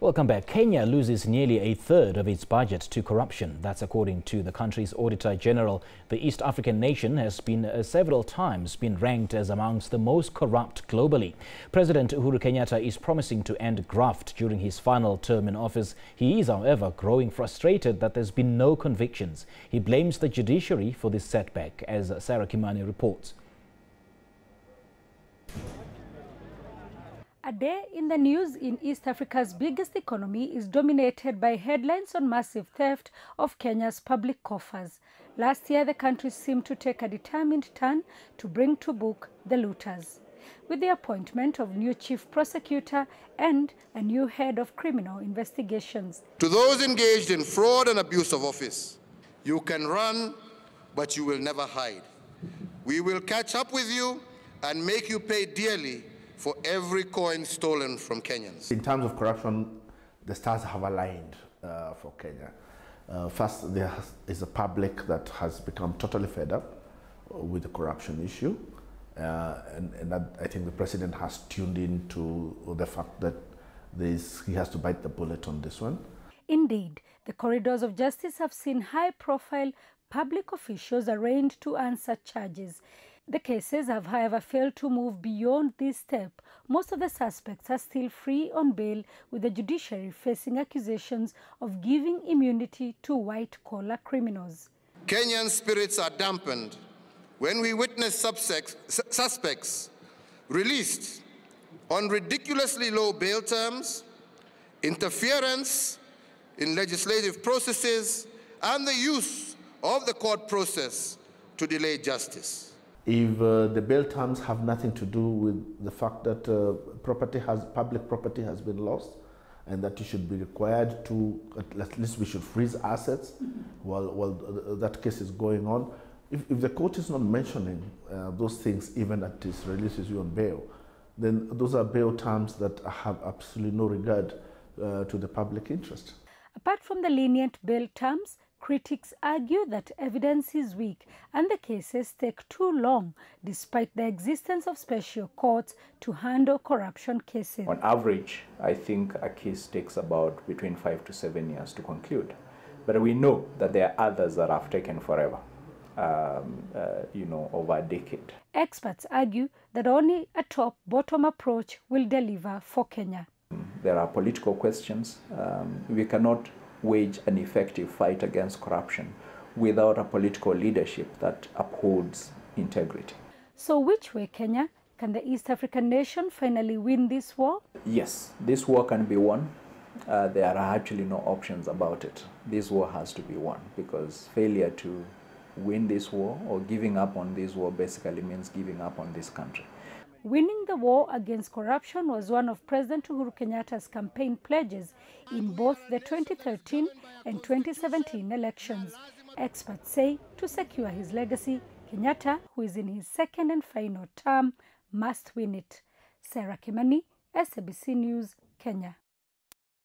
Welcome back. Kenya loses nearly a third of its budget to corruption. That's according to the country's Auditor General. The East African nation has been several times been ranked as amongst the most corrupt globally. President Uhuru Kenyatta is promising to end graft during his final term in office. He is, however, growing frustrated that there's been no convictions. He blames the judiciary for this setback, as Sarah Kimani reports. A day in the news in East Africa's biggest economy is dominated by headlines on massive theft of Kenya's public coffers. Last year, the country seemed to take a determined turn to bring to book the looters. With the appointment of new chief prosecutor and a new head of criminal investigations. To those engaged in fraud and abuse of office, you can run, but you will never hide. We will catch up with you and make you pay dearly for every coin stolen from Kenyans. In terms of corruption, the stars have aligned for Kenya. First, there is a public that has become totally fed up with the corruption issue. And I think the president has tuned into the fact that he has to bite the bullet on this one. Indeed, the corridors of justice have seen high-profile public officials arraigned to answer charges. The cases have, however, failed to move beyond this step. Most of the suspects are still free on bail, with the judiciary facing accusations of giving immunity to white-collar criminals. Kenyan spirits are dampened when we witness suspects released on ridiculously low bail terms, interference in legislative processes, and the use of the court process to delay justice. If the bail terms have nothing to do with the fact that public property has been lost, and that you should be required to, at least we should freeze assets while that case is going on. If the court is not mentioning those things even at its releases you on bail, then those are bail terms that have absolutely no regard to the public interest. Apart from the lenient bail terms, critics argue that evidence is weak and the cases take too long, despite the existence of special courts to handle corruption cases. On average, I think a case takes about between 5 to 7 years to conclude. But we know that there are others that have taken forever, over a decade. Experts argue that only a top-bottom approach will deliver for Kenya. There are political questions. We cannot wage an effective fight against corruption without a political leadership that upholds integrity. So which way, Kenya? Can the East African nation finally win this war? Yes, this war can be won. There are actually no options about it. This war has to be won, because failure to win this war or giving up on this war basically means giving up on this country. Winning the war against corruption was one of President Uhuru Kenyatta's campaign pledges in both the 2013 and 2017 elections. Experts say to secure his legacy, Kenyatta, who is in his second and final term, must win it. Sarah Kimani, SABC News, Kenya.